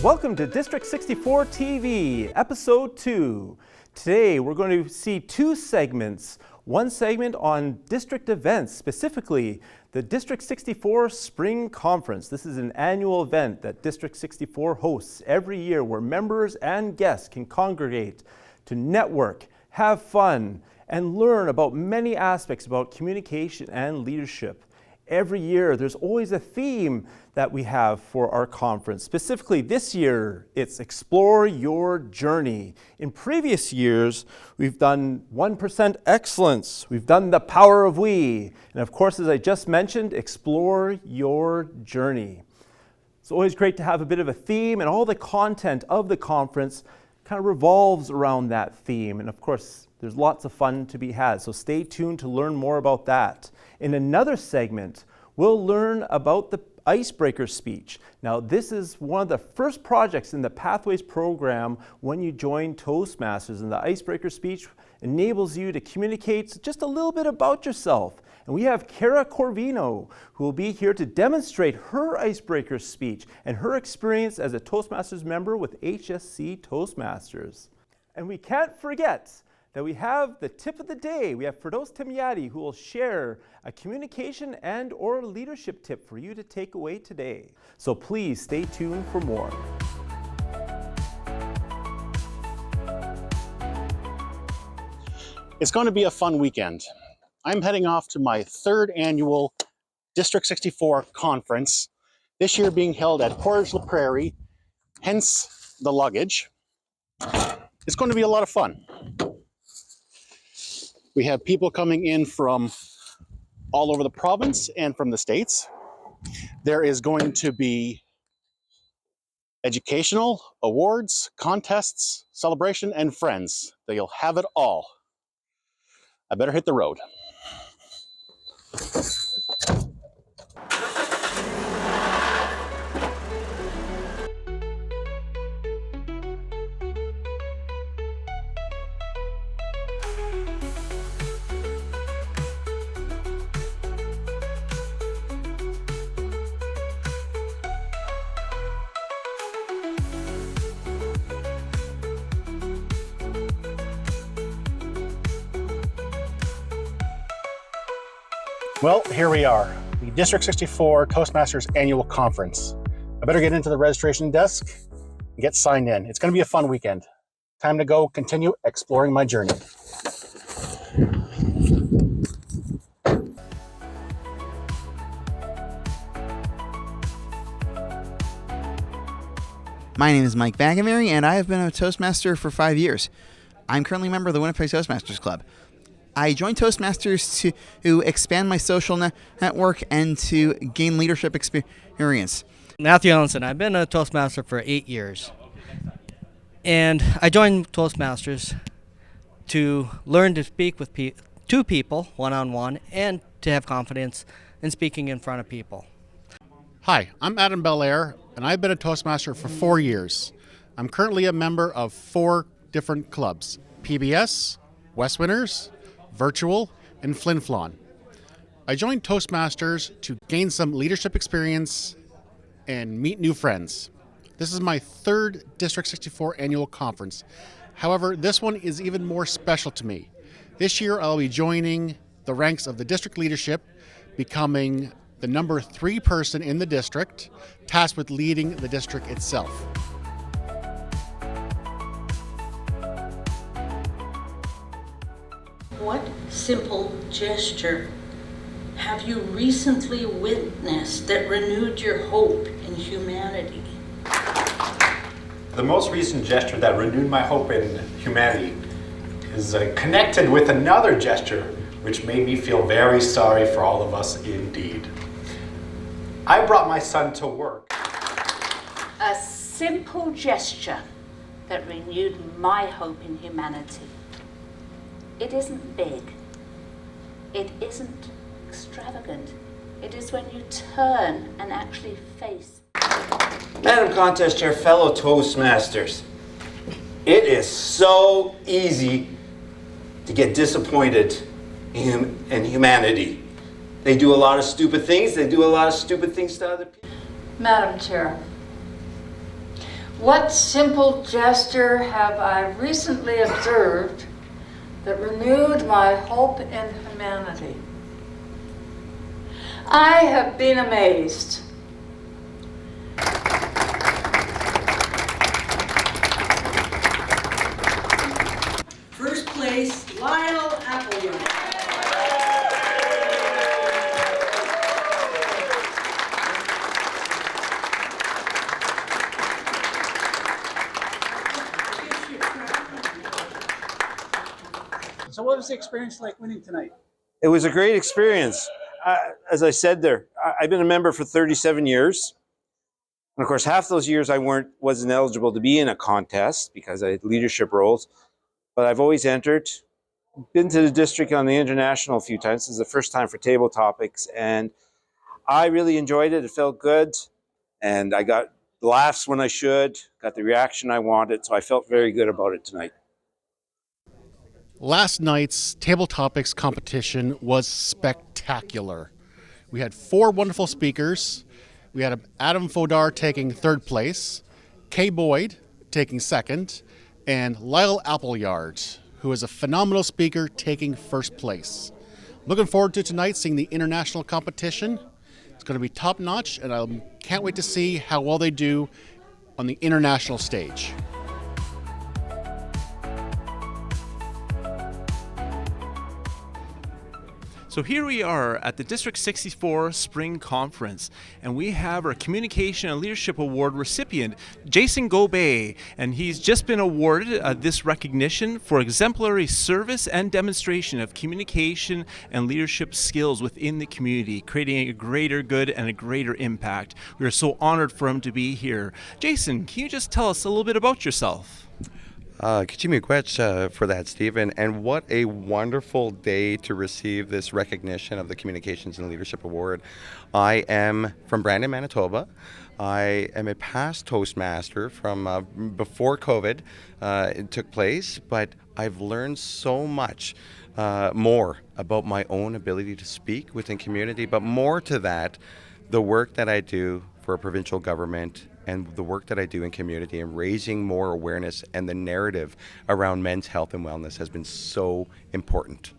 Welcome to District 64 TV, Episode 2. Today we're going to see two segments. One segment on district events, specifically the District 64 Spring Conference. This is an annual event that District 64 hosts every year where members and guests can congregate to network, have fun, and learn about many aspects about communication and leadership. Every year, there's always a theme that we have for our conference. Specifically, this year, it's Explore Your Journey. In previous years, we've done 1% Excellence. We've done The Power of We. And of course, as I just mentioned, Explore Your Journey. It's always great to have a bit of a theme, and all the content of the conference kind of revolves around that theme. And of course, there's lots of fun to be had. So stay tuned to learn more about that. In another segment, we'll learn about the icebreaker speech. Now, this is one of the first projects in the Pathways program when you join Toastmasters, and the icebreaker speech enables you to communicate just a little bit about yourself. And we have Cara Corvino, who will be here to demonstrate her icebreaker speech and her experience as a Toastmasters member with HSC Toastmasters. And we can't forget that we have the tip of the day. We have Firdaus Timyati, who will share a communication and or leadership tip for you to take away today. So please stay tuned for more. It's going to be a fun weekend. I'm heading off to my third annual District 64 conference, this year being held at Portage La Prairie, hence the luggage. It's going to be a lot of fun. We have people coming in from all over the province and from the States. There is going to be educational, awards, contests, celebration, and friends. You'll have it all. I better hit the road. Well, here we are, the District 64 Toastmasters Annual Conference. I better get into the registration desk and get signed in. It's going to be a fun weekend. Time to go continue exploring my journey. My name is Mike Bagamiry, and I have been a Toastmaster for 5 years. I'm currently a member of the Winnipeg Toastmasters Club. I joined Toastmasters to expand my social network and to gain leadership experience. Matthew Ellenson. I've been a Toastmaster for 8 years. And I joined Toastmasters to learn to speak with two people, one-on-one, and to have confidence in speaking in front of people. Hi, I'm Adam Belaire, and I've been a Toastmaster for 4 years. I'm currently a member of 4 different clubs: PBS, West Winners, Virtual, and Flin Flon. I joined Toastmasters to gain some leadership experience and meet new friends. This is my third District 64 annual conference. However, this one is even more special to me. This year I'll be joining the ranks of the district leadership, becoming the number 3 person in the district, tasked with leading the district itself. What simple gesture have you recently witnessed that renewed your hope in humanity? The most recent gesture that renewed my hope in humanity is connected with another gesture which made me feel very sorry for all of us indeed. I brought my son to work. A simple gesture that renewed my hope in humanity. It isn't big. It isn't extravagant. It is when you turn and actually face. Madam Contest Chair, fellow Toastmasters, it is so easy to get disappointed in humanity. They do a lot of stupid things. They do a lot of stupid things to other people. Madam Chair, What simple gesture have I recently observed that renewed my hope in humanity? I have been amazed. First place, Lyle Appleyard. So what was the experience like winning tonight? It was a great experience. As I said there, I've been a member for 37 years. And of course, half those years I wasn't eligible to be in a contest because I had leadership roles. But I've always entered. Been to the district on the international a few times. This is the first time for table topics. And I really enjoyed it. It felt good. And I got laughs when I should, got the reaction I wanted. So I felt very good about it tonight. Last night's Table Topics competition was spectacular. We had 4 wonderful speakers. We had Adam Fodar taking 3rd place, Kay Boyd taking 2nd, and Lyle Appleyard, who is a phenomenal speaker, taking 1st place. Looking forward to tonight, seeing the international competition. It's going to be top-notch, and I can't wait to see how well they do on the international stage. So here we are at the District 64 Spring Conference, and we have our Communication and Leadership Award recipient, Jason Gobey, and he's just been awarded this recognition for exemplary service and demonstration of communication and leadership skills within the community, creating a greater good and a greater impact. We are so honored for him to be here. Jason, can you just tell us a little bit about yourself? Kichimi for that, Stephen. And what a wonderful day to receive this recognition of the Communications and Leadership Award. I am from Bryden, Manitoba. I am a past Toastmaster from before COVID it took place, but I've learned so much more about my own ability to speak within community, but more to that, the work that I do for a provincial government and the work that I do in community and raising more awareness and the narrative around men's health and wellness has been so important.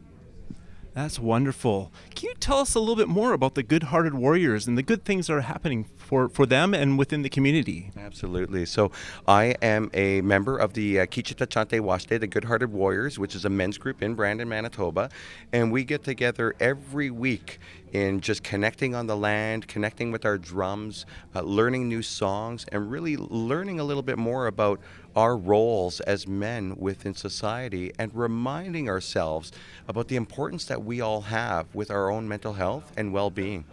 That's wonderful. Can you tell us a little bit more about the Good-Hearted Warriors and the good things that are happening for them and within the community? Absolutely. So I am a member of the Kichita Chante Washte, the Good-Hearted Warriors, which is a men's group in Brandon, Manitoba. And we get together every week in just connecting on the land, connecting with our drums, learning new songs, and really learning a little bit more about our roles as men within society and reminding ourselves about the importance that we all have with our own mental health and well-being.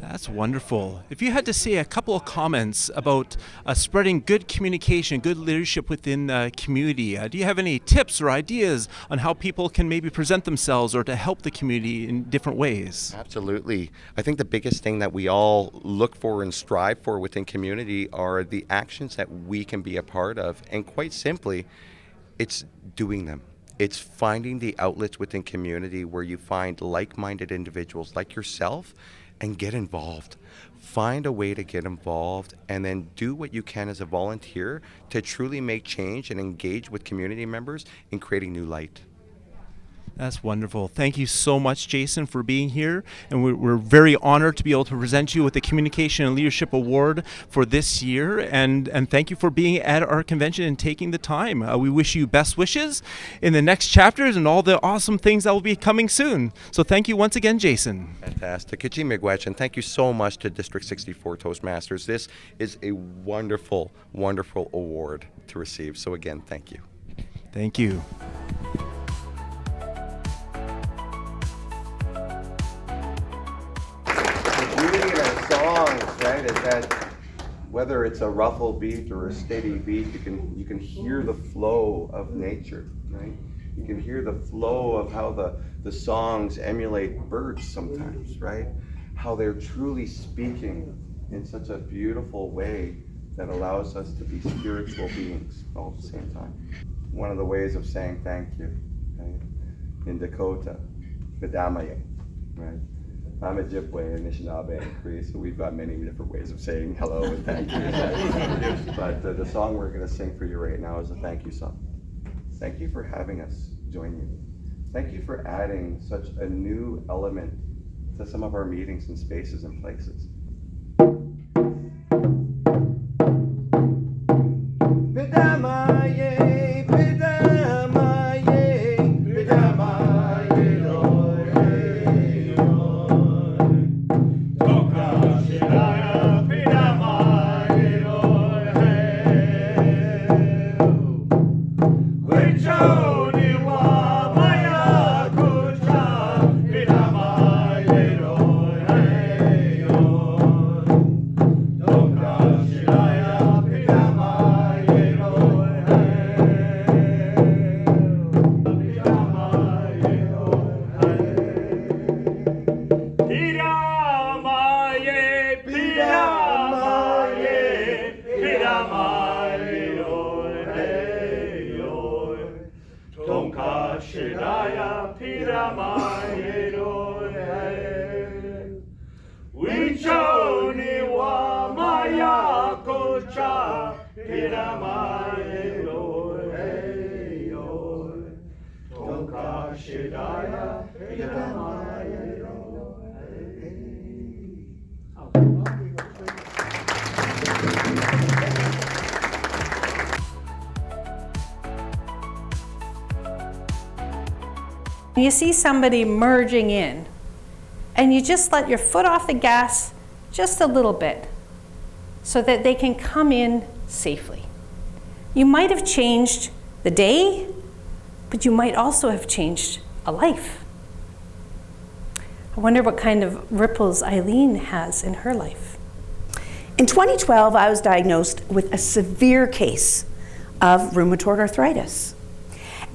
That's wonderful. If you had to say a couple of comments about spreading good communication, good leadership within the community, do you have any tips or ideas on how people can maybe present themselves or to help the community in different ways? Absolutely. I think the biggest thing that we all look for and strive for within community are the actions that we can be a part of. And quite simply, it's doing them. It's finding the outlets within community where you find like-minded individuals like yourself and get involved. Find a way to get involved and then do what you can as a volunteer to truly make change and engage with community members in creating new light. That's wonderful. Thank you so much, Jason, for being here. And we're very honored to be able to present you with the Communication and Leadership Award for this year. And thank you for being at our convention and taking the time. We wish you best wishes in the next chapters and all the awesome things that will be coming soon. So thank you once again, Jason. Fantastic. Kichimi, and thank you so much to District 64 Toastmasters. This is a wonderful, wonderful award to receive. So again, thank you. Thank you. Songs, right? Is that whether it's a ruffle beat or a steady beat, you can hear the flow of nature, right? You can hear the flow of how the songs emulate birds sometimes, right? How they're truly speaking in such a beautiful way that allows us to be spiritual beings all at the same time. One of the ways of saying thank you, right? In Dakota, Bagamiry, right? I'm Ojibwe, Anishinaabe, and Cree, so we've got many different ways of saying hello and thank you. But the song we're going to sing for you right now is a thank you song. Thank you for having us join you. Thank you for adding such a new element to some of our meetings and spaces and places. You see somebody merging in, and you just let your foot off the gas just a little bit so that they can come in safely. You might have changed the day, but you might also have changed a life. I wonder what kind of ripples Eileen has in her life. In 2012, I was diagnosed with a severe case of rheumatoid arthritis.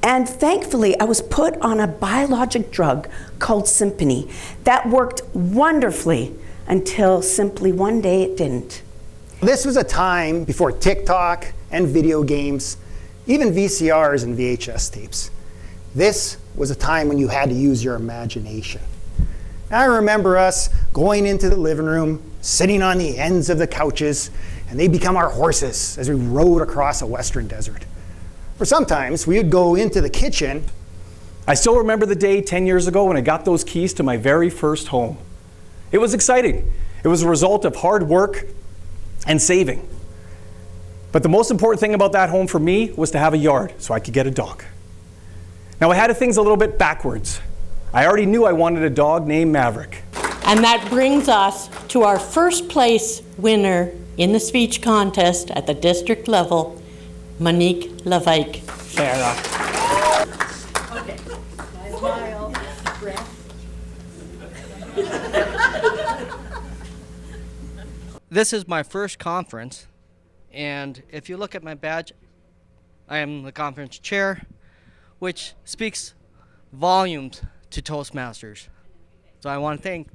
And thankfully, I was put on a biologic drug called Symphony that worked wonderfully until simply one day it didn't. This was a time before TikTok and video games, even VCRs and VHS tapes. This was a time when you had to use your imagination. I remember us going into the living room, sitting on the ends of the couches, and they'd become our horses as we rode across a western desert. Or sometimes we would go into the kitchen. I still remember the day 10 years ago when I got those keys to my very first home. It was exciting. It was a result of hard work and saving. But the most important thing about that home for me was to have a yard so I could get a dog. Now I had things a little bit backwards. I already knew I wanted a dog named Maverick. And that brings us to our first place winner in the speech contest at the district level, Monique Lavaik Farah. Okay. Smile, breath. This is my first conference, and if you look at my badge, I am the conference chair, which speaks volumes to Toastmasters. So I want to thank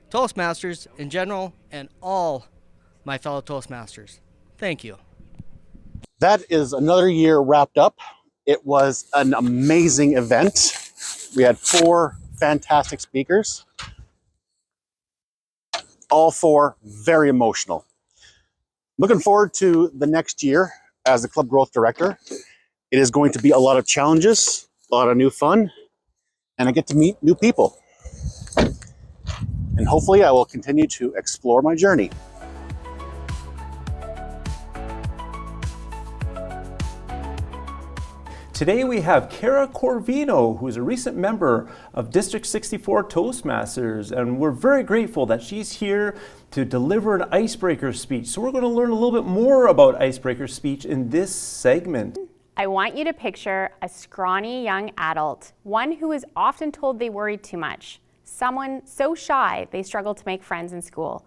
Toastmasters in general and all my fellow Toastmasters. Thank you. That is another year wrapped up. It was an amazing event. We had 4 fantastic speakers, all 4 very emotional. Looking forward to the next year as the club growth director. It is going to be a lot of challenges, a lot of new fun, and I get to meet new people. And hopefully I will continue to explore my journey. Today we have Cara Corvino, who is a recent member of District 64 Toastmasters, and we're very grateful that she's here to deliver an icebreaker speech. So we're going to learn a little bit more about icebreaker speech in this segment. I want you to picture a scrawny young adult, one who is often told they worry too much, someone so shy they struggle to make friends in school.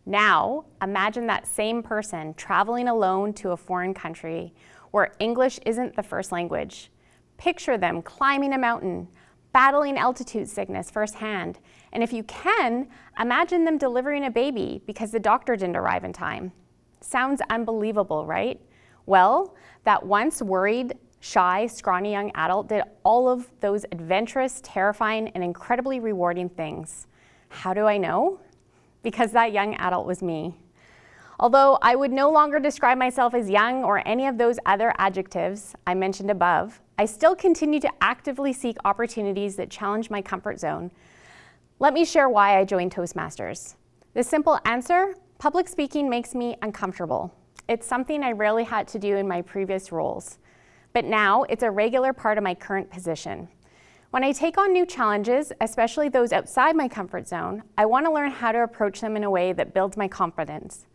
Now, imagine that same person traveling alone to a foreign country where English isn't the first language. Picture them climbing a mountain, battling altitude sickness firsthand, and if you can, imagine them delivering a baby because the doctor didn't arrive in time. Sounds unbelievable, right? Well, that once worried, shy, scrawny young adult did all of those adventurous, terrifying, and incredibly rewarding things. How do I know? Because that young adult was me. Although I would no longer describe myself as young or any of those other adjectives I mentioned above, I still continue to actively seek opportunities that challenge my comfort zone. Let me share why I joined Toastmasters. The simple answer: public speaking makes me uncomfortable. It's something I rarely had to do in my previous roles, but now it's a regular part of my current position. When I take on new challenges, especially those outside my comfort zone, I want to learn how to approach them in a way that builds my confidence.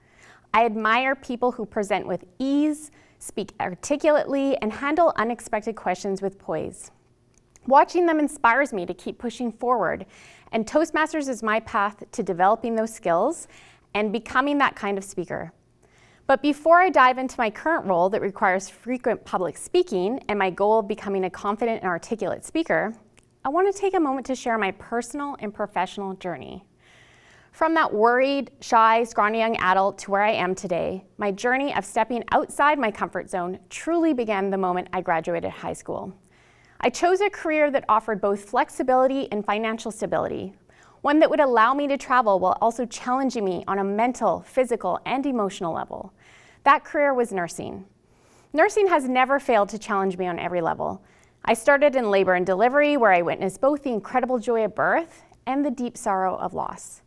I admire people who present with ease, speak articulately, and handle unexpected questions with poise. Watching them inspires me to keep pushing forward, and Toastmasters is my path to developing those skills and becoming that kind of speaker. But before I dive into my current role that requires frequent public speaking and my goal of becoming a confident and articulate speaker, I want to take a moment to share my personal and professional journey. From that worried, shy, scrawny young adult to where I am today, my journey of stepping outside my comfort zone truly began the moment I graduated high school. I chose a career that offered both flexibility and financial stability, one that would allow me to travel while also challenging me on a mental, physical, and emotional level. That career was nursing. Nursing has never failed to challenge me on every level. I started in labor and delivery, where I witnessed both the incredible joy of birth and the deep sorrow of loss.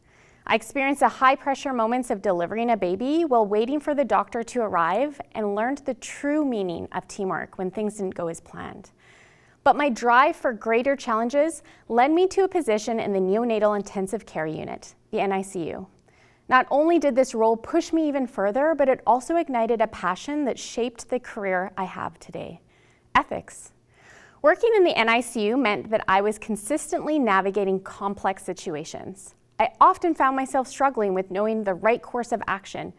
I experienced the high-pressure moments of delivering a baby while waiting for the doctor to arrive, and learned the true meaning of teamwork when things didn't go as planned. But my drive for greater challenges led me to a position in the neonatal intensive care unit, the NICU. Not only did this role push me even further, but it also ignited a passion that shaped the career I have today: ethics. Working in the NICU meant that I was consistently navigating complex situations. I often found myself struggling with knowing the right course of action,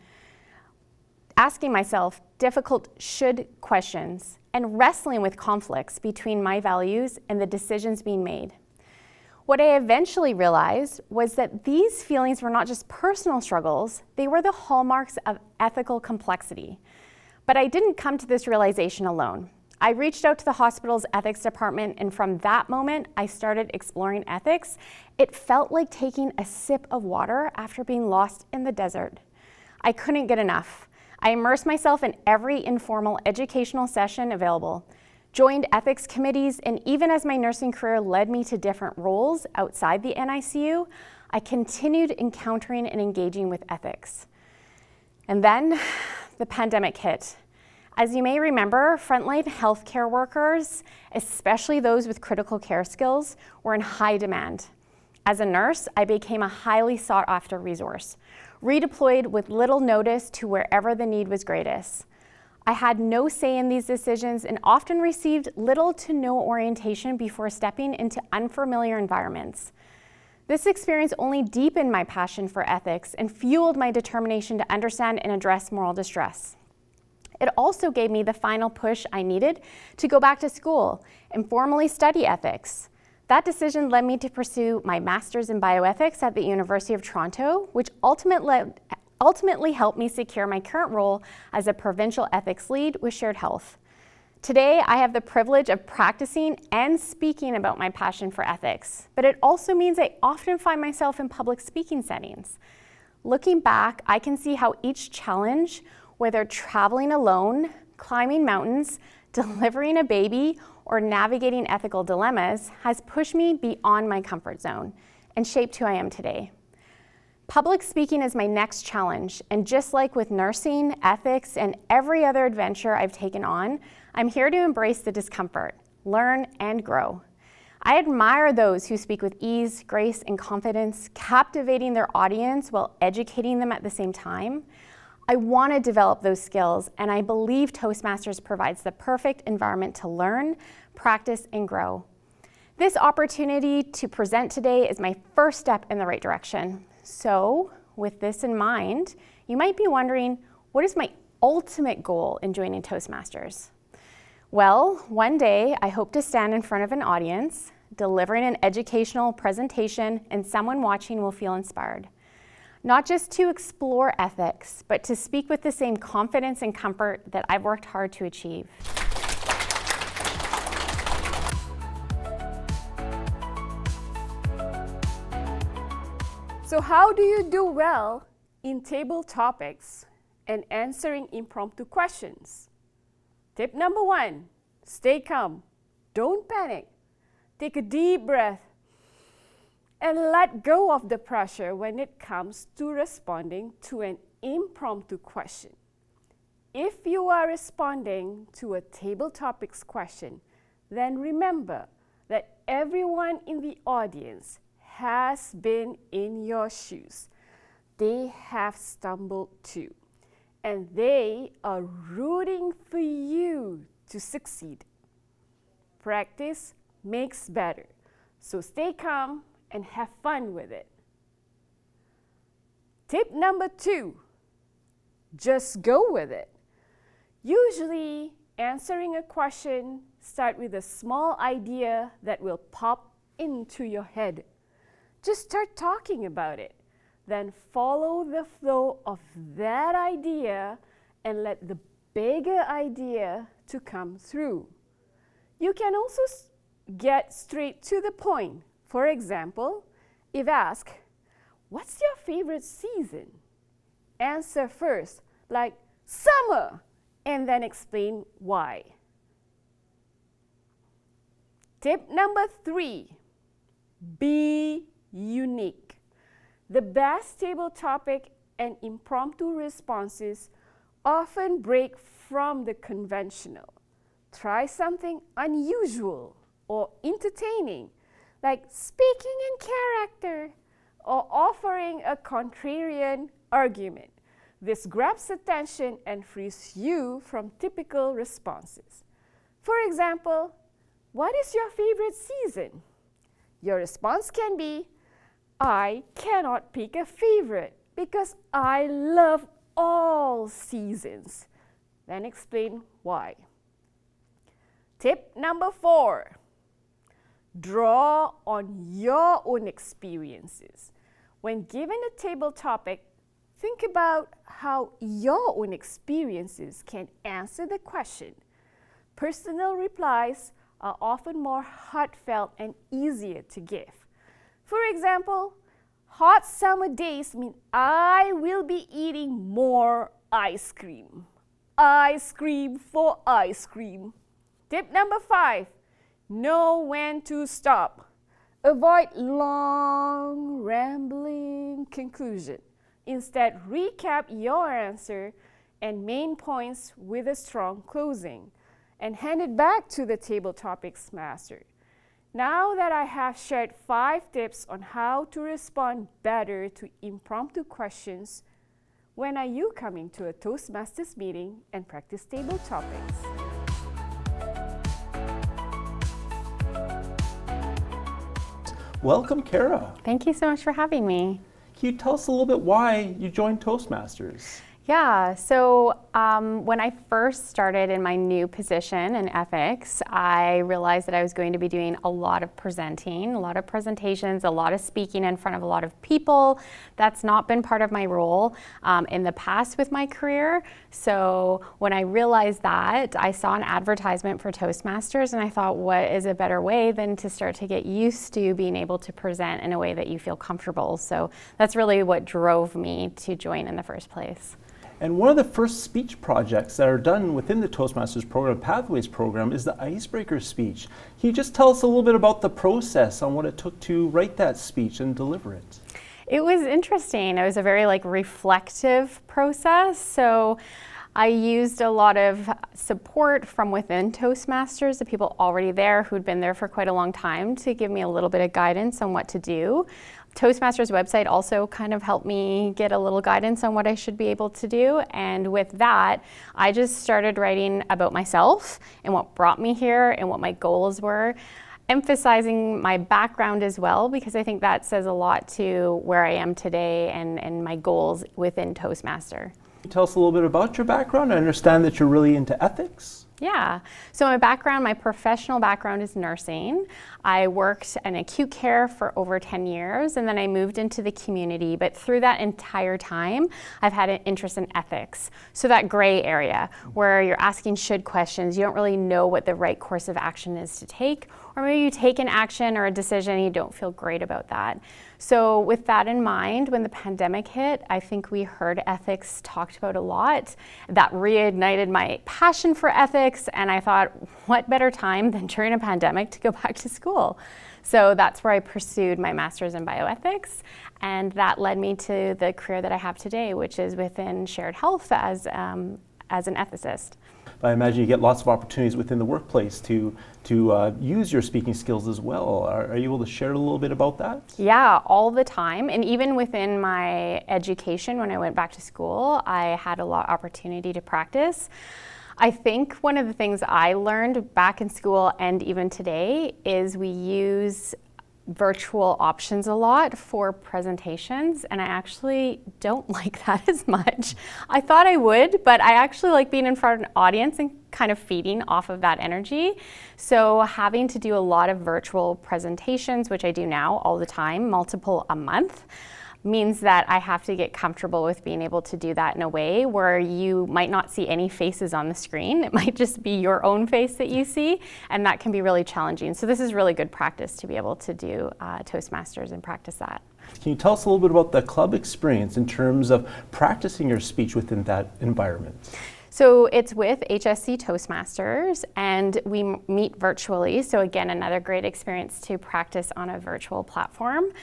asking myself difficult should questions, and wrestling with conflicts between my values and the decisions being made. What I eventually realized was that these feelings were not just personal struggles, they were the hallmarks of ethical complexity. But I didn't come to this realization alone. I reached out to the hospital's ethics department, and from that moment, I started exploring ethics. It felt like taking a sip of water after being lost in the desert. I couldn't get enough. I immersed myself in every informal educational session available, joined ethics committees, and even as my nursing career led me to different roles outside the NICU, I continued encountering and engaging with ethics. And then the pandemic hit. As you may remember, frontline healthcare workers, especially those with critical care skills, were in high demand. As a nurse, I became a highly sought-after resource, redeployed with little notice to wherever the need was greatest. I had no say in these decisions and often received little to no orientation before stepping into unfamiliar environments. This experience only deepened my passion for ethics and fueled my determination to understand and address moral distress. It also gave me the final push I needed to go back to school and formally study ethics. That decision led me to pursue my master's in bioethics at the University of Toronto, which ultimately helped me secure my current role as a provincial ethics lead with Shared Health. Today, I have the privilege of practicing and speaking about my passion for ethics, but it also means I often find myself in public speaking settings. Looking back, I can see how each challenge, whether traveling alone, climbing mountains, delivering a baby, or navigating ethical dilemmas, has pushed me beyond my comfort zone and shaped who I am today. Public speaking is my next challenge, and just like with nursing, ethics, and every other adventure I've taken on, I'm here to embrace the discomfort, learn, and grow. I admire those who speak with ease, grace, and confidence, captivating their audience while educating them at the same time. I want to develop those skills, and I believe Toastmasters provides the perfect environment to learn, practice, and grow. This opportunity to present today is my first step in the right direction. So, with this in mind, you might be wondering, what is my ultimate goal in joining Toastmasters? Well, one day I hope to stand in front of an audience, delivering an educational presentation, and someone watching will feel inspired. Not just to explore ethics, but to speak with the same confidence and comfort that I've worked hard to achieve. So how do you do well in table topics and answering impromptu questions? Tip number 1, stay calm. Don't panic. Take a deep breath and let go of the pressure when it comes to responding to an impromptu question. If you are responding to a table topics question, then remember that everyone in the audience has been in your shoes. They have stumbled too, and they are rooting for you to succeed. Practice makes better, so stay calm and have fun with it. Tip number 2, just go with it. Usually, answering a question starts with a small idea that will pop into your head. Just start talking about it. Then follow the flow of that idea and let the bigger idea to come through. You can also get straight to the point. For example, if asked, what's your favorite season? Answer first, like summer, and then explain why. Tip number 3, be unique. The best table topic and impromptu responses often break from the conventional. Try something unusual or entertaining, like speaking in character or offering a contrarian argument. This grabs attention and frees you from typical responses. For example, what is your favorite season? Your response can be, I cannot pick a favorite because I love all seasons. Then explain why. Tip number 4, draw on your own experiences. When given a table topic, think about how your own experiences can answer the question. Personal replies are often more heartfelt and easier to give. For example, hot summer days mean I will be eating more ice cream. Ice cream for ice cream. Tip number 5, know when to stop. Avoid long, rambling conclusion. Instead, recap your answer and main points with a strong closing and hand it back to the table topics master. Now that I have shared 5 tips on how to respond better to impromptu questions, when are you coming to a Toastmasters meeting and practice table topics? Welcome, Cara. Thank you so much for having me. Can you tell us a little bit why you joined Toastmasters? Yeah, so when I first started in my new position in ethics, I realized that I was going to be doing a lot of presenting, a lot of presentations, a lot of speaking in front of a lot of people. That's not been part of my role in the past with my career. So when I realized that, I saw an advertisement for Toastmasters and I thought, what is a better way than to start to get used to being able to present in a way that you feel comfortable? So that's really what drove me to join in the first place. And one of the first speech projects that are done within the Toastmasters program, Pathways program, is the icebreaker speech. Can you just tell us a little bit about the process on what it took to write that speech and deliver it? It was interesting. It was a very reflective process. So I used a lot of support from within Toastmasters, the people already there who'd been there for quite a long time, to give me a little bit of guidance on what to do. Toastmasters website also kind of helped me get a little guidance on what I should be able to do. And with that, I just started writing about myself and what brought me here and what my goals were, emphasizing my background as well, because I think that says a lot to where I am today and my goals within Toastmaster. Tell us a little bit about your background. I understand that you're really into ethics. Yeah, so my background, my professional background is nursing. I worked in acute care for over 10 years and then I moved into the community, but through that entire time, I've had an interest in ethics. So that gray area where you're asking should questions, you don't really know what the right course of action is to take, or maybe you take an action or a decision and you don't feel great about that. So with that in mind, when the pandemic hit, I think we heard ethics talked about a lot. That reignited my passion for ethics, and I thought, what better time than during a pandemic to go back to school? So that's where I pursued my master's in bioethics, and that led me to the career that I have today, which is within shared health as an ethicist. I imagine you get lots of opportunities within the workplace to use your speaking skills as well. Are you able to share a little bit about that? Yeah, all the time. And even within my education, when I went back to school, I had a lot of opportunity to practice. I think one of the things I learned back in school and even today is we use virtual options a lot for presentations, and I actually don't like that as much. I thought I would, but I actually like being in front of an audience and kind of feeding off of that energy. So having to do a lot of virtual presentations, which I do now all the time, multiple a month, means that I have to get comfortable with being able to do that in a way where you might not see any faces on the screen. It might just be your own face that you see, and that can be really challenging. So this is really good practice to be able to do Toastmasters and practice that. Can you tell us a little bit about the club experience in terms of practicing your speech within that environment? So it's with HSC Toastmasters, and we meet virtually. So again, another great experience to practice on a virtual platform.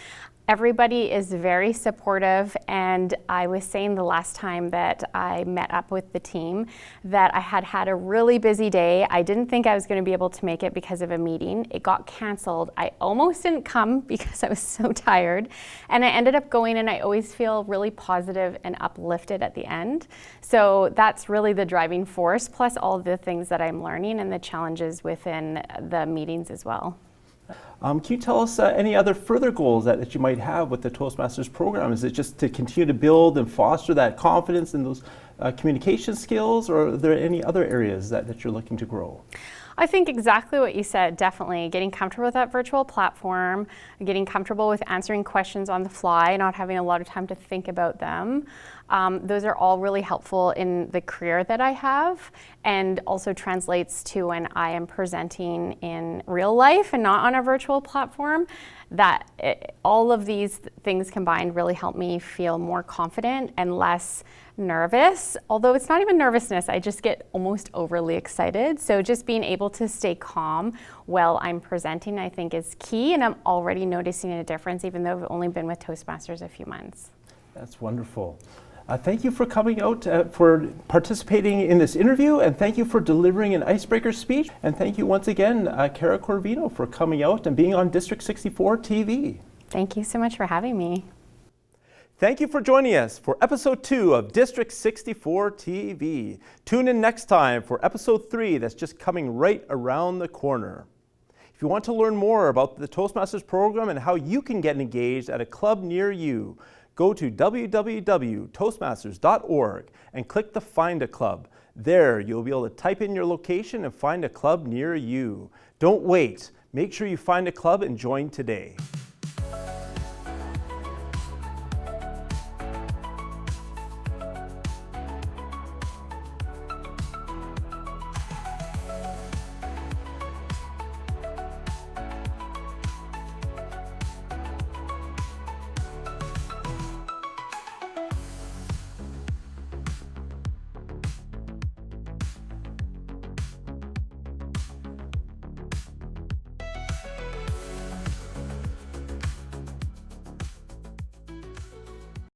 Everybody is very supportive, and I was saying the last time that I met up with the team that I had had a really busy day. I didn't think I was going to be able to make it because of a meeting. It got canceled. I almost didn't come because I was so tired, and I ended up going, and I always feel really positive and uplifted at the end. So that's really the driving force, plus all the things that I'm learning and the challenges within the meetings as well. Can you tell us any other further goals that you might have with the Toastmasters program? Is it just to continue to build and foster that confidence and those communication skills, or are there any other areas that you're looking to grow? I think exactly what you said, definitely. Getting comfortable with that virtual platform, getting comfortable with answering questions on the fly, not having a lot of time to think about them. Those are all really helpful in the career that I have, and also translates to when I am presenting in real life and not on a virtual platform. All of these things combined really help me feel more confident and less nervous, although it's not even nervousness, I just get almost overly excited. So just being able to stay calm while I'm presenting, I think, is key, and I'm already noticing a difference even though I've only been with Toastmasters a few months. That's wonderful. Thank you for coming out, for participating in this interview, and thank you for delivering an icebreaker speech. And thank you once again, Cara Corvino, for coming out and being on District 64 TV. Thank you so much for having me. Thank you for joining us for episode 2 of District 64 TV. Tune in next time for episode 3 that's just coming right around the corner. If you want to learn more about the Toastmasters program and how you can get engaged at a club near you, go to www.toastmasters.org and click the Find a Club. There, you'll be able to type in your location and find a club near you. Don't wait. Make sure you find a club and join today.